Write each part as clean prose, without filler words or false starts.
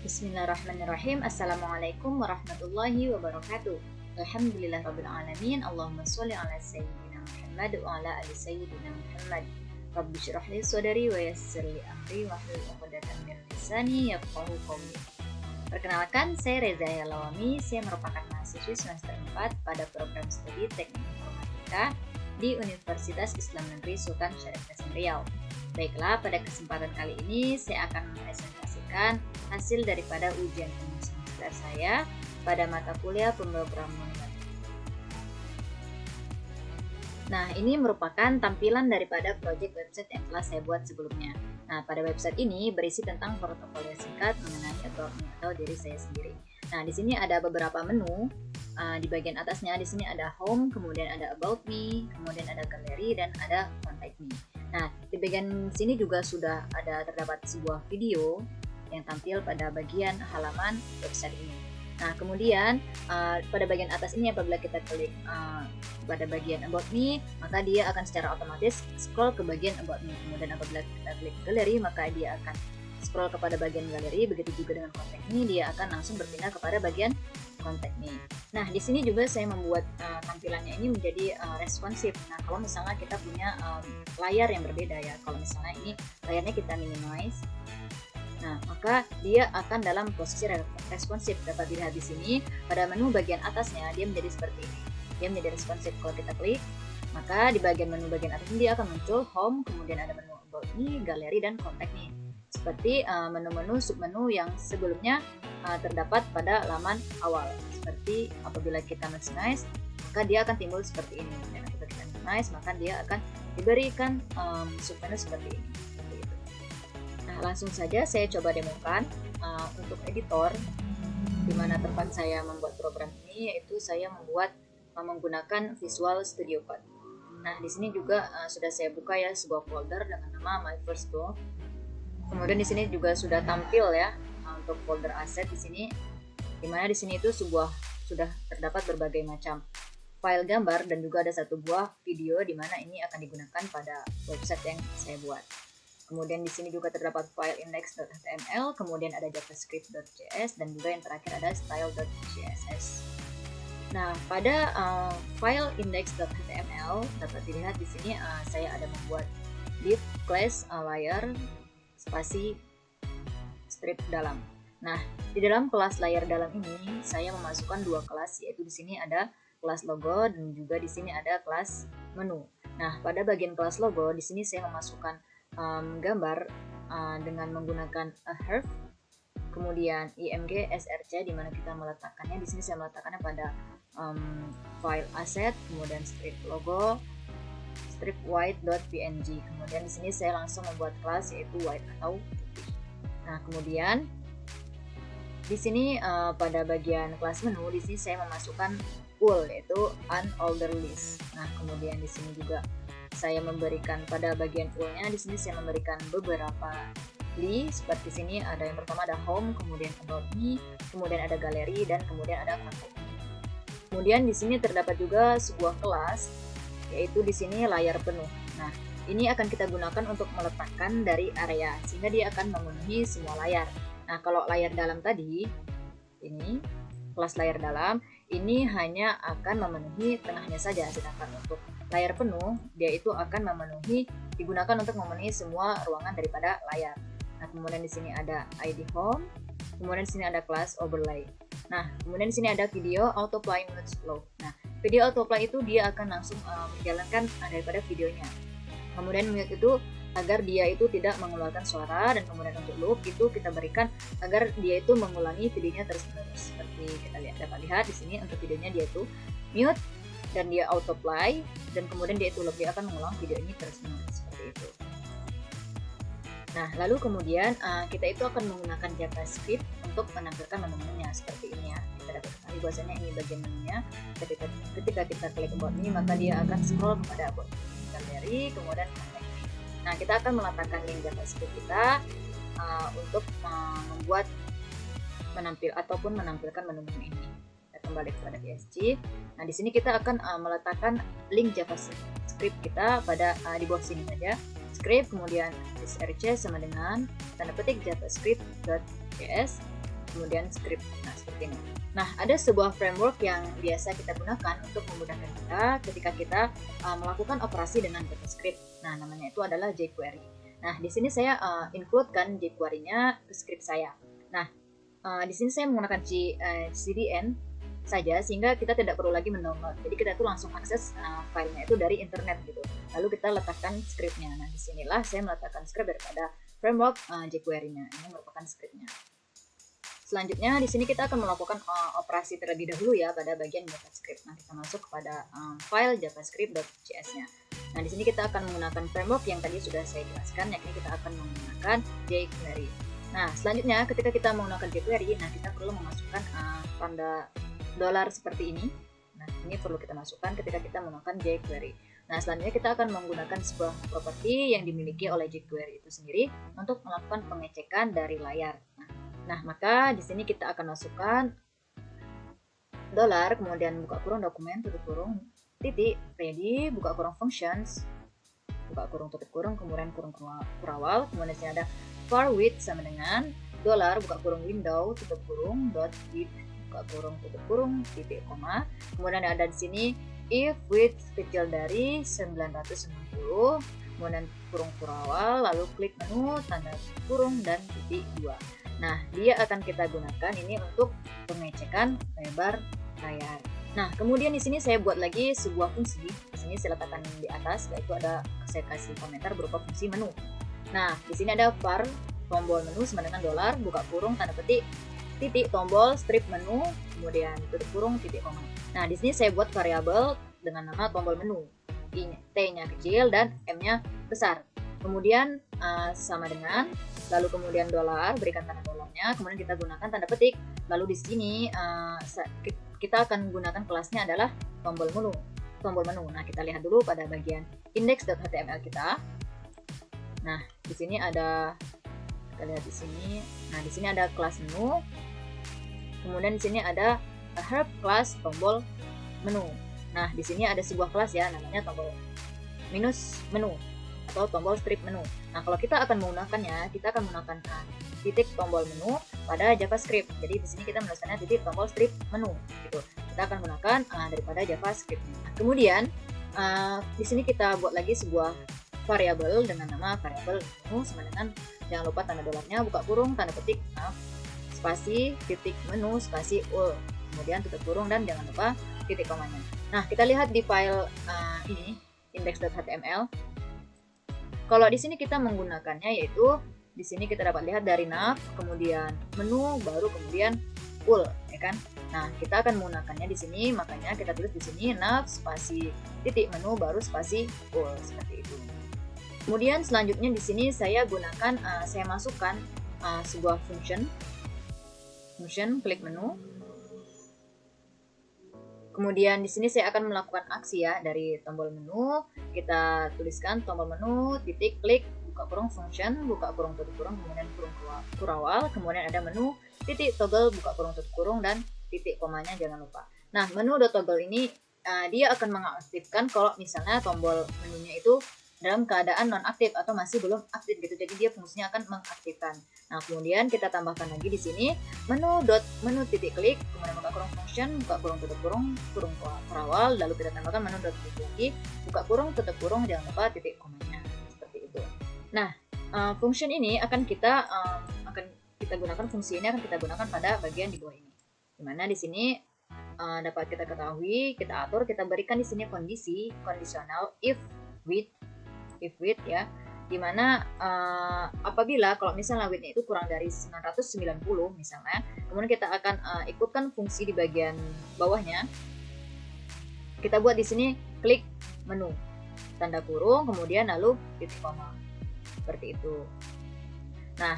Bismillahirrahmanirrahim. Assalamualaikum warahmatullahi wabarakatuh. Alhamdulillahirrabbilalamin. Allahumma sholli ala sayyidina Muhammad wa ala ali sayyidina Muhammad. Rabbi syrah li sadri wa yassir li amri wahlul 'uqdatam min lisani yafqahu qawli. Perkenalkan, saya Reza Yalawami. Saya merupakan mahasiswi semester 4 pada program studi Teknik Informatika di Universitas Islam Negeri Sultan Syarif Hasan Riau. Baiklah, pada kesempatan kali ini saya akan mempresentasikan hasil daripada ujian penuh semester saya pada mata kuliah pemrograman. Nah, ini merupakan tampilan daripada proyek website yang telah saya buat sebelumnya. Nah, pada website ini berisi tentang portofolio singkat mengenai atau diri saya sendiri. Nah, di sini ada beberapa menu. Di bagian atasnya di sini ada home, kemudian ada about me, kemudian ada gallery, dan ada contact me. Nah, di bagian sini juga sudah ada terdapat sebuah video yang tampil pada bagian halaman website ini. Nah, kemudian pada bagian atas ini apabila kita klik pada bagian about me, maka dia akan secara otomatis scroll ke bagian about me. Kemudian apabila kita klik gallery, maka dia akan scroll kepada bagian gallery. Begitu juga dengan contact me, dia akan langsung berpindah kepada bagian contact me. Nah, di sini juga saya membuat tampilannya ini menjadi responsif. Nah, kalau misalnya kita punya layar yang berbeda ya, kalau misalnya ini layarnya kita minimize, nah maka dia akan dalam posisi responsif. Dapat dilihat di sini pada menu bagian atasnya dia menjadi seperti ini. Dia menjadi responsif. Kalau kita klik, maka di bagian menu bagian atas ini dia akan muncul home, kemudian ada menu about me, gallery, dan contact me. Seperti menu-menu submenu yang sebelumnya terdapat pada laman awal. Seperti apabila kita maximize, maka dia akan timbul seperti ini. Dan apabila kita minimize, maka dia akan diberikan submenu seperti ini. Seperti itu. Nah, langsung saja saya coba demokan untuk editor, di mana tempat saya membuat program ini, yaitu saya membuat menggunakan Visual Studio Code. Nah, di sini juga sudah saya buka ya sebuah folder dengan nama My First Go. Kemudian di sini juga sudah tampil ya untuk folder aset di sini, dimana di sini itu sudah terdapat berbagai macam file gambar dan juga ada satu buah video di mana ini akan digunakan pada website yang saya buat. Kemudian di sini juga terdapat file index.html, kemudian ada javascript.js, dan juga yang terakhir ada style.css. Nah, pada file index.html dapat dilihat di sini saya ada membuat div class layer spasi strip dalam. Nah, di dalam kelas layar dalam ini saya memasukkan dua kelas, yaitu di sini ada kelas logo dan juga di sini ada kelas menu. Nah, pada bagian kelas logo di sini saya memasukkan gambar dengan menggunakan a herb, kemudian img src, di mana kita meletakkannya. Di sini saya meletakkannya pada file asset, kemudian strip logo, strip white.png. Kemudian di sini saya langsung membuat kelas yaitu white atau putih. Nah, kemudian di sini pada bagian kelas menu di sini saya memasukkan all, yaitu an older list. Nah, kemudian di sini juga saya memberikan pada bagian all-nya di sini saya memberikan beberapa list. Seperti sini ada yang pertama ada home, kemudian about me, kemudian ada gallery, dan kemudian ada contact me. Kemudian di sini terdapat juga sebuah kelas, yaitu di sini layar penuh. Nah, ini akan kita gunakan untuk meletakkan dari area sehingga dia akan memenuhi semua layar. Nah, kalau layar dalam tadi, ini kelas layar dalam, ini hanya akan memenuhi tengahnya saja, sedangkan untuk layar penuh, dia itu akan digunakan untuk memenuhi semua ruangan daripada layar. Nah, kemudian di sini ada ID home, kemudian di sini ada kelas overlay. Nah, kemudian di sini ada video autoplay mute flow. Nah, video autoplay itu dia akan langsung menjalankan daripada videonya. Kemudian mute itu agar dia itu tidak mengeluarkan suara, dan kemudian untuk loop itu kita berikan agar dia itu mengulangi videonya terus-menerus. Seperti kita dapat lihat di sini untuk videonya dia itu mute dan dia autoplay, dan kemudian dia itu loop, dia akan mengulang video ini terus-menerus seperti itu. Nah, lalu kemudian kita itu akan menggunakan JavaScript untuk menampilkan menu-menunya seperti ini ya. Kita dapat ketahui bahwasanya ini bagian menunya. Ketika kita klik about me, maka dia akan scroll kepada about me, gallery, kemudian contact me. Nah, kita akan meletakkan link JavaScript kita untuk menampilkan menu-menu ini. Kita kembali kepada PSG. Nah, di sini kita akan meletakkan link JavaScript kita pada di bawah sini saja. Script, kemudian src sama dengan tanda petik javascript.js, kemudian script. Nah, seperti ini. Nah, ada sebuah framework yang biasa kita gunakan untuk memudahkan kita ketika kita melakukan operasi dengan JavaScript. Nah, namanya itu adalah jQuery. Nah, di sini saya include-kan jQuery-nya ke script saya. Nah, di sini saya menggunakan CDN saja sehingga kita tidak perlu lagi mendownload. Jadi kita tuh langsung akses filenya itu dari internet gitu. Lalu kita letakkan scriptnya. Nah, disinilah saya meletakkan script daripada framework jQuery-nya. Ini merupakan scriptnya. Selanjutnya di sini kita akan melakukan operasi terlebih dahulu ya pada bagian JavaScript. Nah, kita masuk kepada file javascript.js-nya. Nah, di sini kita akan menggunakan framework yang tadi sudah saya jelaskan, yakni kita akan menggunakan jQuery. Nah, selanjutnya ketika kita menggunakan jQuery, nah kita perlu memasukkan tanda dolar seperti ini. Nah, ini perlu kita masukkan ketika kita menggunakan jQuery. Nah, selanjutnya kita akan menggunakan sebuah properti yang dimiliki oleh jQuery itu sendiri untuk melakukan pengecekan dari layar. Nah, maka di sini kita akan masukkan dolar, kemudian buka kurung dokumen, tutup kurung, titik, ready, buka kurung functions, buka kurung, tutup kurung, kemudian kurung kurawal, kemudian di sini ada var width sama dengan dolar, buka kurung window, tutup kurung, dot width, buka kurung, tutup kurung, titik, koma, kemudian ada di sini if width kecil dari 990, kemudian kurung kurawal, lalu klik menu, tanda kurung, dan titik 2. Nah, dia akan kita gunakan ini untuk pengecekan lebar layar. Nah, kemudian di sini saya buat lagi sebuah fungsi. Di sini saya letakkan di atas, yaitu saya kasih komentar berupa fungsi menu. Nah, di sini ada var tombol menu sama dengan dolar, buka kurung, tanda petik, titik, tombol, strip menu, kemudian tutup kurung, titik, koma. Nah, di sini saya buat variabel dengan nama tombol menu. T-nya kecil dan M-nya besar. Kemudian sama dengan, lalu kemudian dolar, berikan tanda dolarnya, kemudian kita gunakan tanda petik. Lalu di sini kita akan gunakan kelasnya adalah tombol menu. Nah, kita lihat dulu pada bagian index.html kita. Nah, di sini ada, kita lihat di sini. Nah, di sini ada kelas menu. Kemudian di sini ada help class tombol menu. Nah, di sini ada sebuah kelas ya, namanya tombol minus menu atau tombol strip menu. Nah, kalau kita akan menggunakannya, kita akan menggunakan titik tombol menu pada JavaScript. Jadi di sini kita menuliskannya titik tombol strip menu gitu. Kita akan gunakan daripada JavaScript. Nah, kemudian di sini kita buat lagi sebuah variabel dengan nama variabel menu sama dengan, jangan lupa tanda dolarnya, buka kurung, tanda petik, spasi, titik menu, spasi ul, kemudian tutup kurung, dan jangan lupa titik komanya. Nah, kita lihat di file ini index.html. Kalau di sini kita menggunakannya, yaitu di sini kita dapat lihat dari nav, kemudian menu, baru kemudian ul, ya kan? Nah, kita akan menggunakannya di sini, makanya kita tulis di sini nav spasi titik menu baru spasi ul, seperti itu. Kemudian selanjutnya di sini saya gunakan, saya masukkan sebuah function klik menu. Kemudian di sini saya akan melakukan aksi ya, dari tombol menu kita tuliskan tombol menu titik klik buka kurung function, buka kurung tutup kurung, kemudian kurung kurawal, kemudian ada menu titik toggle buka kurung tutup kurung, dan titik komanya jangan lupa. Nah, menu toggle ini dia akan mengaktifkan kalau misalnya tombol menunya itu dalam keadaan non-aktif atau masih belum aktif gitu. Jadi dia fungsinya akan mengaktifkan. Nah, kemudian kita tambahkan lagi di sini menu titik klik, kemudian buka kurung function, buka kurung tutup kurung, kurung kurawal, lalu kita tambahkan menu titik lagi, buka kurung tutup kurung, jangan lupa titik komanya. Seperti itu. Nah, function ini akan kita gunakan, fungsi ini akan kita gunakan pada bagian di bawah ini. Dimana di sini dapat kita ketahui, kita atur, kita berikan di sini kondisi kondisional if width ya, dimana apabila kalau misalnya widthnya itu kurang dari 990 misalnya, kemudian kita akan ikutkan fungsi di bagian bawahnya. Kita buat di sini klik menu, tanda kurung, kemudian lalu titik koma, seperti itu. Nah,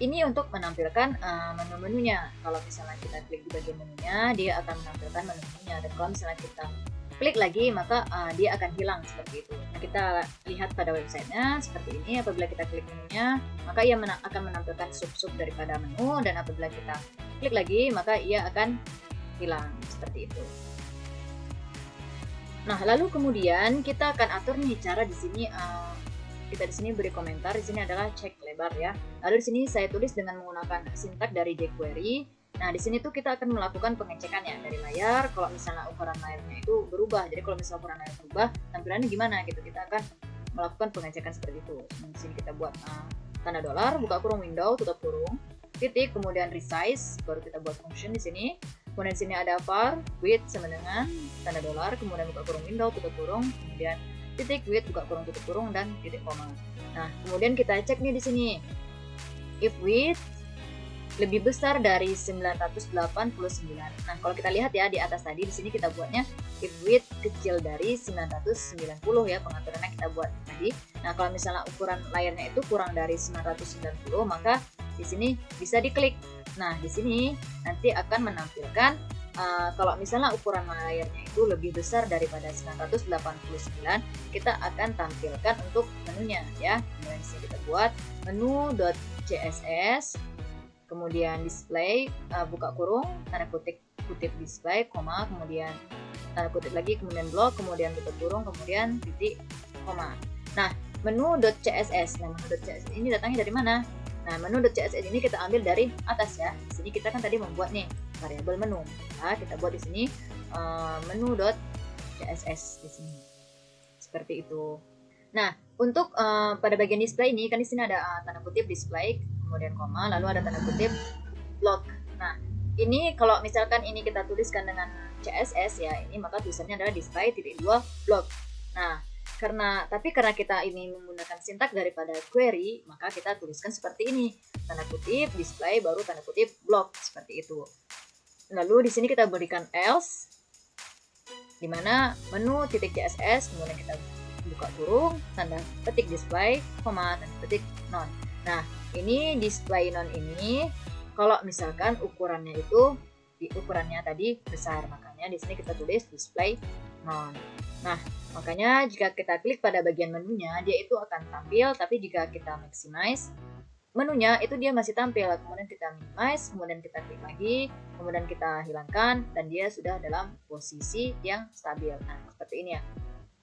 ini untuk menampilkan menu-menunya. Kalau misalnya kita klik di bagian menunya, dia akan menampilkan menu-menunya, dan kalau misalnya kita klik lagi, maka dia akan hilang seperti itu. Nah, kita lihat pada websitenya seperti ini. Apabila kita klik menunya, maka ia akan menampilkan sub-sub daripada menu, dan apabila kita klik lagi, maka ia akan hilang seperti itu. Nah, lalu kemudian kita akan atur nih cara di sini. Kita di sini beri komentar. Di sini adalah check lebar ya. Lalu di sini saya tulis dengan menggunakan sintak dari jQuery. Nah, di sini tuh kita akan melakukan pengecekan ya dari layar. Kalau misalnya ukuran layarnya itu berubah, jadi kalau misalnya ukuran layar berubah, tampilannya gimana gitu, kita akan melakukan pengecekan seperti itu. Di sini kita buat tanda dolar, buka kurung window, tutup kurung, titik, kemudian resize, baru kita buat function di sini. Kemudian di sini ada var width sama dengan tanda dolar, kemudian buka kurung window, tutup kurung, kemudian titik width, buka kurung, tutup kurung, dan titik koma. Nah, kemudian kita cek nih di sini, if width lebih besar dari 989. Nah, kalau kita lihat ya di atas tadi, di sini kita buatnya if width kecil dari 990 ya, pengaturannya kita buat tadi. Nah, kalau misalnya ukuran layarnya itu kurang dari 990, maka di sini bisa diklik. Nah, di sini nanti akan menampilkan kalau misalnya ukuran layarnya itu lebih besar daripada 989, kita akan tampilkan untuk menunya ya. Kemudian di sini kita buat menu.css, kemudian display, buka kurung, tanda kutip display, koma, kemudian tanda kutip lagi, kemudian blok, kemudian tutup kurung, kemudian titik, koma. Nah, menu.css. Nah, menu.css ini datangnya dari mana? Nah, menu.css ini kita ambil dari atas ya. Di sini kita kan tadi membuat nih variabel menu. Nah, kita buat di sini menu.css di sini. Seperti itu. Nah, untuk pada bagian display ini kan di sini ada tanda kutip display, kemudian koma, lalu ada tanda kutip block. Nah, ini kalau misalkan ini kita tuliskan dengan CSS ya, ini maka tulisannya adalah display titik 2 block. Nah, karena kita ini menggunakan sintak daripada query, maka kita tuliskan seperti ini, tanda kutip display baru tanda kutip block, seperti itu. Lalu di sini kita berikan else, di mana menu titik CSS, kemudian kita buka kurung, tanda petik display, koma, tanda petik non. Nah, ini display non ini kalau misalkan ukurannya tadi besar, makanya di sini kita tulis display non. Nah, makanya jika kita klik pada bagian menunya, dia itu akan tampil, tapi jika kita maximize menunya itu dia masih tampil. Kemudian kita minimize, kemudian kita klik lagi, kemudian kita hilangkan, dan dia sudah dalam posisi yang stabil. Nah, seperti ini ya.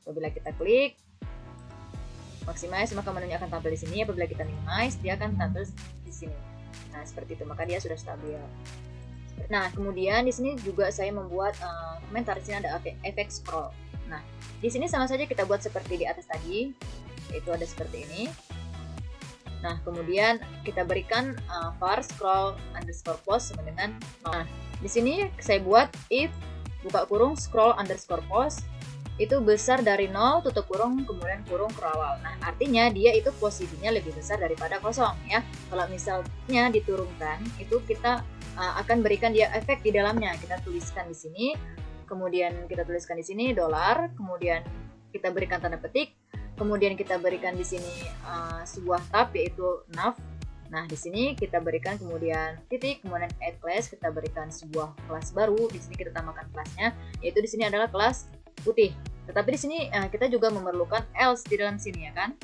Apabila kita klik maximize, maka menunya akan tampil di sini. Apabila kita minimize, dia akan tampil di sini. Nah, seperti itu, maka dia sudah stabil. Nah, kemudian di sini juga saya membuat komentar. Di sini ada efek scroll. Nah, di sini sama saja kita buat seperti di atas tadi, yaitu ada seperti ini. Nah, kemudian kita berikan var scroll underscore post sama dengan. Nah, di sini saya buat if buka kurung scroll underscore post itu besar dari 0, tutup kurung, kemudian kurung ke awal. Nah, artinya dia itu posisinya lebih besar daripada kosong ya. Kalau misalnya diturunkan, itu kita akan berikan dia efek di dalamnya. Kita tuliskan di sini, kemudian kita tuliskan di sini dolar, kemudian kita berikan tanda petik, kemudian kita berikan di sini sebuah tab yaitu nav. Nah, di sini kita berikan kemudian titik, kemudian add class, kita berikan sebuah kelas baru. Di sini kita tambahkan kelasnya, yaitu di sini adalah kelas putih. Tetapi di sini kita juga memerlukan else di dalam sini ya kan,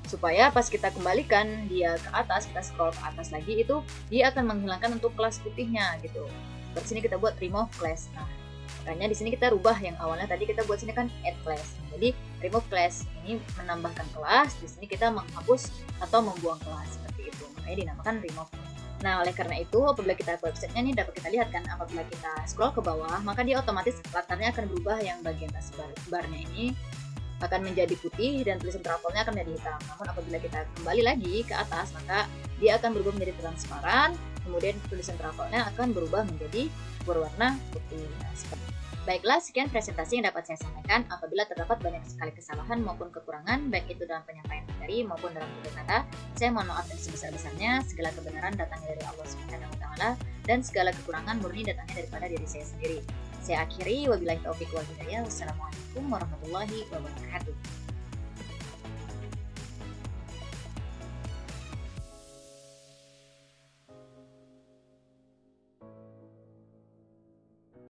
supaya pas kita kembalikan dia ke atas, kita scroll ke atas lagi, itu dia akan menghilangkan untuk kelas putihnya gitu. Di sini kita buat remove class. Nah, makanya di sini kita rubah yang awalnya tadi kita buat sini kan add class. Jadi remove class ini menambahkan kelas, di sini kita menghapus atau membuang kelas, seperti itu. Makanya dinamakan remove. Nah, oleh karena itu, apabila kita ke websitenya ini dapat kita lihat kan, apabila kita scroll ke bawah, maka dia otomatis latarnya akan berubah, yang bagian atas barnya ini akan menjadi putih dan tulisan travelnya akan menjadi hitam. Namun apabila kita kembali lagi ke atas, maka dia akan berubah menjadi transparan, kemudian tulisan travelnya akan berubah menjadi berwarna putih. Nah, baiklah, sekian presentasi yang dapat saya sampaikan. Apabila terdapat banyak sekali kesalahan maupun kekurangan, baik itu dalam penyampaian materi maupun dalam tutur kata, saya mohon maaf dan sebesar-besarnya. Segala kebenaran datangnya dari Allah Subhanahu wa Ta'ala, dan segala kekurangan murni datangnya daripada diri saya sendiri. Saya akhiri, wabillahi taufiq wal hidayah. Wassalamualaikum warahmatullahi wabarakatuh.